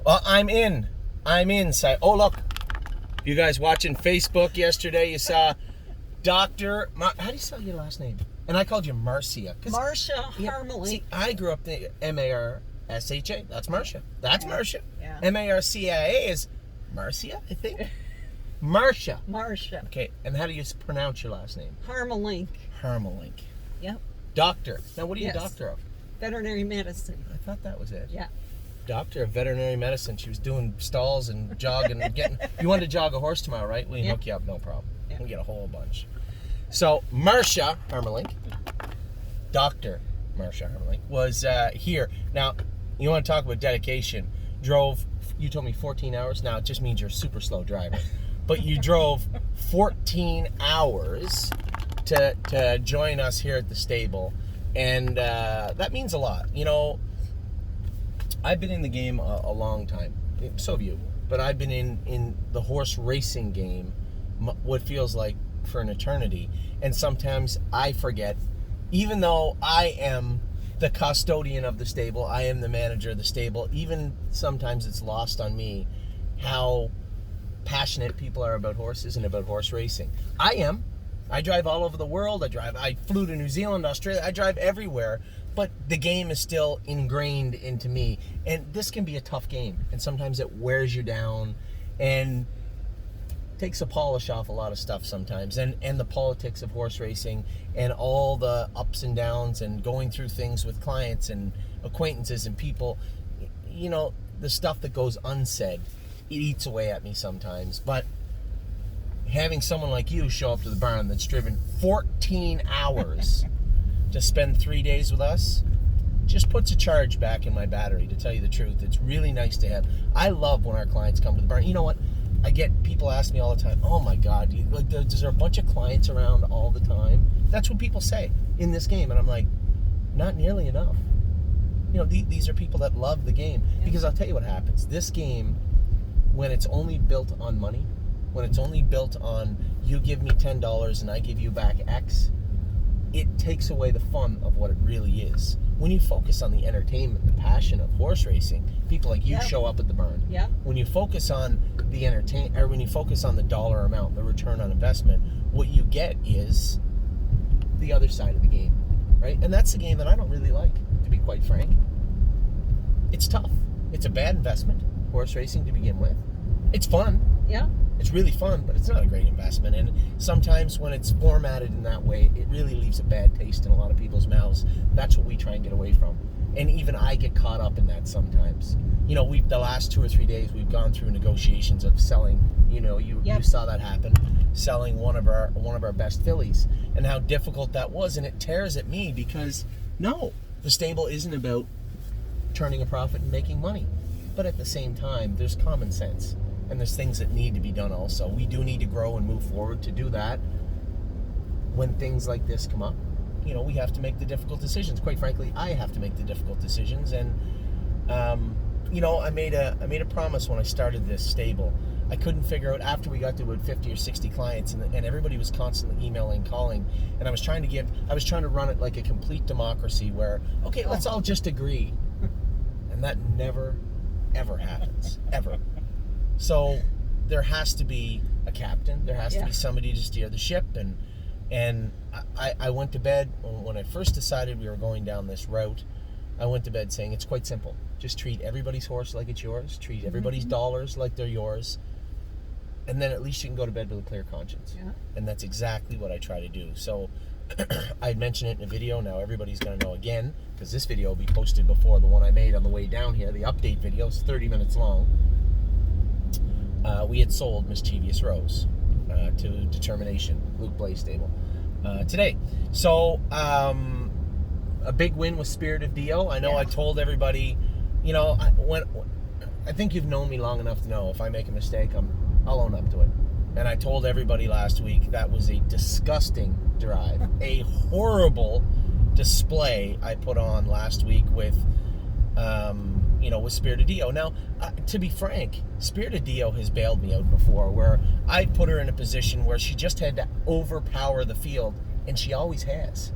Well, I'm in. Oh, look. You guys watching Facebook yesterday, you saw Dr. How do you spell your last name? And I called you Marcia. Marcia Harmelink. See, I grew up the M-A-R-S-H-A. That's Marcia. That's Marcia. Yeah. M-A-R-C-I-A is Marcia, I think. Marcia. Marcia. Okay, and how do you pronounce your last name? Harmelink. Harmelink. Yep. Doctor. Now, what are you Yes. a doctor of? Veterinary medicine. I thought that was it. Yeah. Doctor of veterinary medicine. She was doing stalls and jogging and getting. You wanted to jog a horse tomorrow, right? We can hook you up, no problem. Yeah. We get a whole bunch. So Marcia Harmelink, Dr. Marcia Harmelink, was here. Now, you want to talk about dedication? Drove. You told me 14 hours. Now it just means you're a super slow driver, but you drove 14 hours to join us here at the stable, and that means a lot. You know, I've been in the game a long time. So have you. But I've been in the horse racing game what feels like for an eternity. And sometimes I forget, even though I am the custodian of the stable, I am the manager of the stable, even sometimes it's lost on me how passionate people are about horses and about horse racing. I am. I drive all over the world. I flew to New Zealand, Australia. I drive everywhere. But the game is still ingrained into me. And this can be a tough game. And sometimes it wears you down and takes a polish off a lot of stuff sometimes. And the politics of horse racing and all the ups and downs and going through things with clients and acquaintances and people. You know, the stuff that goes unsaid, it eats away at me sometimes. But having someone like you show up to the barn that's driven 14 hours to spend 3 days with us just puts a charge back in my battery, to tell you the truth. It's really nice to have. I love when our clients come to the barn. You know what? I get people ask me all the time, oh my God, is there a bunch of clients around all the time? That's what people say in this game. And I'm like, not nearly enough. You know, these are people that love the game. Yeah. Because I'll tell you what happens. This game, when it's only built on money, when it's only built on you give me $10 and I give you back X, it takes away the fun of what it really is. When you focus on the entertainment, the passion of horse racing, people like you show up at the barn. Yeah. When you focus on the when you focus on the dollar amount, the return on investment, what you get is the other side of the game, right? And that's the game that I don't really like, to be quite frank. It's tough. It's a bad investment, horse racing to begin with. It's fun. Yeah. It's really fun, but it's not a great investment. And sometimes when it's formatted in that way, it really leaves a bad taste in a lot of people's mouths. That's what we try and get away from. And even I get caught up in that sometimes. You know, the last 2 or 3 days, we've gone through negotiations of selling, you know, you saw that happen, selling one of our best fillies, and how difficult that was. And it tears at me because, no, the stable isn't about turning a profit and making money. But at the same time, there's common sense. And there's things that need to be done also. We do need to grow and move forward. To do that, when things like this come up, you know, we have to make the difficult decisions. Quite frankly, I have to make the difficult decisions. And, you know, I made a promise when I started this stable. I couldn't figure out, after we got to about 50 or 60 clients, and everybody was constantly emailing, calling, and I was trying to run it like a complete democracy where, okay, let's all just agree. And that never, ever happens. Ever. So there has to be a captain. There has to be somebody to steer the ship. And I went to bed, when I first decided we were going down this route, I went to bed saying it's quite simple. Just treat everybody's horse like it's yours. Treat everybody's dollars like they're yours. And then at least you can go to bed with a clear conscience. Yeah. And that's exactly what I try to do. So I'd mentioned it in a video. Now everybody's going to know again, because this video will be posted before the one I made on the way down here. The update video is 30 minutes long. We had sold Mischievous Rose to Determination, Luke Blaisdell, today. So, a big win with Spirit of Dio. I know I told everybody, you know, I think you've known me long enough to know if I make a mistake, I'll own up to it. And I told everybody last week that was a disgusting drive, a horrible display I put on last week with with Spirit of Dio. Now, to be frank, Spirit of Dio has bailed me out before, where I put her in a position where she just had to overpower the field, and she always has.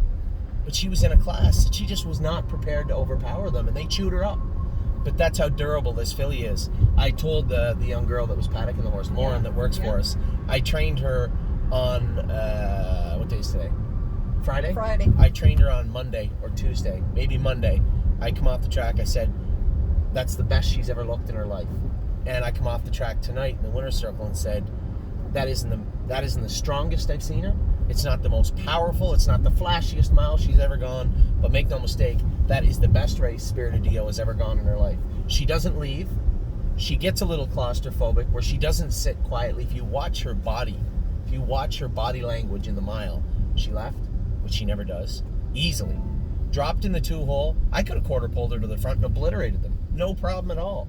But she was in a class that she just was not prepared to overpower them, and they chewed her up. But that's how durable this filly is. I told the young girl that was paddocking the horse, Lauren, that works for us. I trained her on what day is today? Friday? Friday. I trained her on Monday or Tuesday, maybe Monday. I come off the track. I said, that's the best she's ever looked in her life. And I come off the track tonight in the winner's circle and said, that isn't the strongest I've seen her. It's not the most powerful. It's not the flashiest mile she's ever gone. But make no mistake, that is the best race Spirit of Dio has ever gone in her life. She doesn't leave. She gets a little claustrophobic where she doesn't sit quietly. If you watch her body language in the mile, she left, which she never does, easily. Dropped in the 2-hole. I could have quarter pulled her to the front and obliterated them. No problem at all.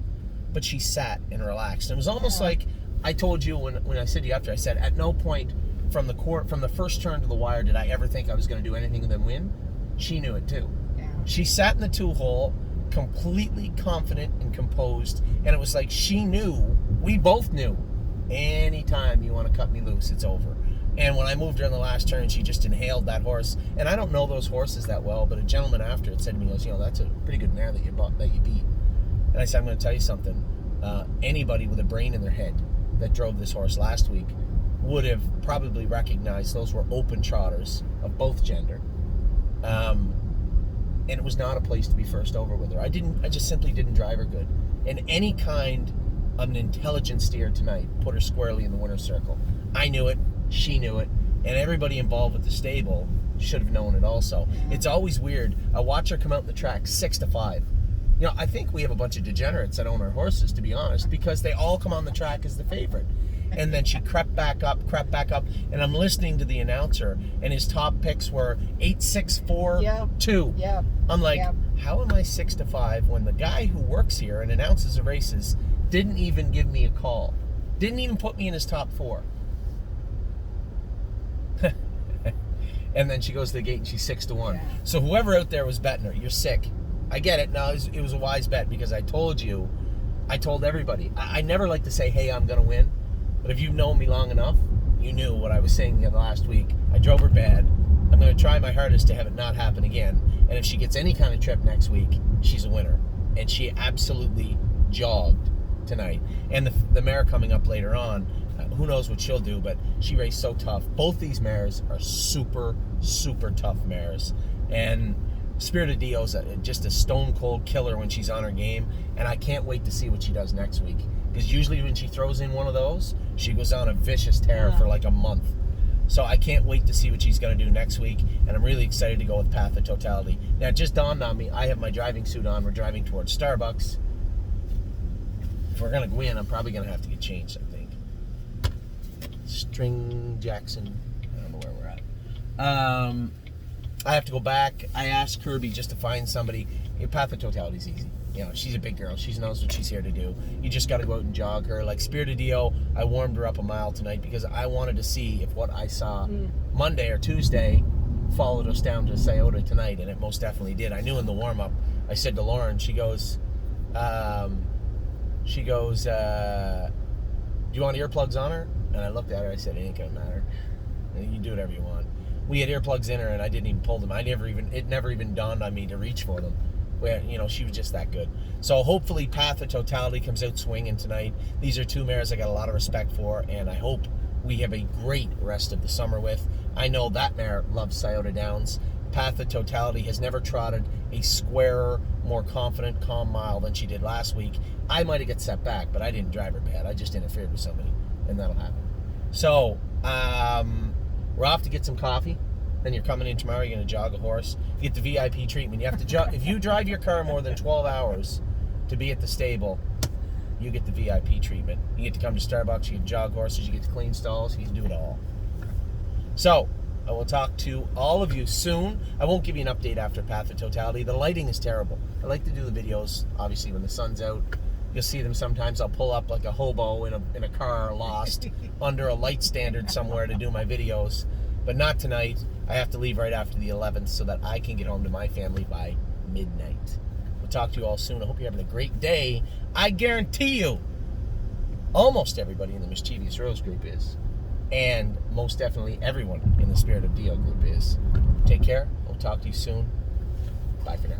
But she sat and relaxed. And it was almost like I told you when I said to you after, I said, at no point from the first turn to the wire did I ever think I was going to do anything other than win. She knew it too. Yeah. She sat in the 2-hole, completely confident and composed, and it was like she knew, we both knew, anytime you want to cut me loose, it's over. And when I moved her in the last turn, she just inhaled that horse. And I don't know those horses that well, but a gentleman after it said to me, he goes, that's a pretty good mare that you beat. And I said, I'm going to tell you something. Anybody with a brain in their head that drove this horse last week would have probably recognized those were open trotters of both gender. And it was not a place to be first over with her. I just simply didn't drive her good. And any kind of an intelligent steer tonight put her squarely in the winner's circle. I knew it. She knew it, and everybody involved with the stable should have known it also. It's always weird. I watch her come out in the track 6-5. I think we have a bunch of degenerates that own our horses, to be honest, because they all come on the track as the favorite. And then she crept back up, and I'm listening to the announcer, and his top picks were 8, 6, 4, 2. Yeah. I'm like, how am I 6-5 when the guy who works here and announces the races didn't even give me a call, didn't even put me in his top 4? And then she goes to the gate and she's 6-1. Yeah. So whoever out there was betting her, you're sick. I get it. No, it was a wise bet because I told everybody. I never like to say, hey, I'm going to win. But if you've known me long enough, you knew what I was saying the last week. I drove her bad. I'm going to try my hardest to have it not happen again. And if she gets any kind of trip next week, she's a winner. And she absolutely jogged tonight. And the mare coming up later on, who knows what she'll do, but she raced so tough. Both these mares are super, super tough mares. And Spirit of Dio's just a stone-cold killer when she's on her game, and I can't wait to see what she does next week. Because usually when she throws in one of those, she goes on a vicious tear for like a month. So I can't wait to see what she's going to do next week, and I'm really excited to go with Path of Totality. Now, it just dawned on me, I have my driving suit on. We're driving towards Starbucks. If we're going to go in, I'm probably going to have to get changed, I think. String Jackson. I don't know where we're at. I have to go back. I asked Kirby just to find somebody. Path of Totality is easy. She's a big girl. She knows what she's here to do. You just got to go out and jog her. Like Spirit of Dio, I warmed her up a mile tonight because I wanted to see if what I saw Monday or Tuesday followed us down to Scioto tonight, and it most definitely did. I knew in the warm-up. I said to Lauren, she goes, do you want earplugs on her? And I looked at her, I said, it ain't gonna matter. You can do whatever you want. We had earplugs in her and I didn't even pull them. It never even dawned on me to reach for them. Where, she was just that good. So hopefully Path of Totality comes out swinging tonight. These are two mares I got a lot of respect for, and I hope we have a great rest of the summer with. I know that mare loves Scioto Downs. Path of Totality has never trotted a squarer, more confident, calm mile than she did last week. I might have got set back, but I didn't drive her bad. I just interfered with somebody, and that'll happen. So, we're off to get some coffee. Then you're coming in tomorrow, you're going to jog a horse. You get the VIP treatment. You have to if you drive your car more than 12 hours to be at the stable, you get the VIP treatment. You get to come to Starbucks, you get to jog horses, you get to clean stalls, you can do it all. So, I will talk to all of you soon. I won't give you an update after Path of Totality. The lighting is terrible. I like to do the videos, obviously, when the sun's out. You'll see them sometimes. I'll pull up like a hobo in a car lost under a light standard somewhere to do my videos. But not tonight. I have to leave right after the 11th so that I can get home to my family by midnight. We'll talk to you all soon. I hope you're having a great day. I guarantee you, almost everybody in the Mischievous Rose group is. And most definitely everyone in the Spirit of Dio group is. Take care. We'll talk to you soon. Bye for now.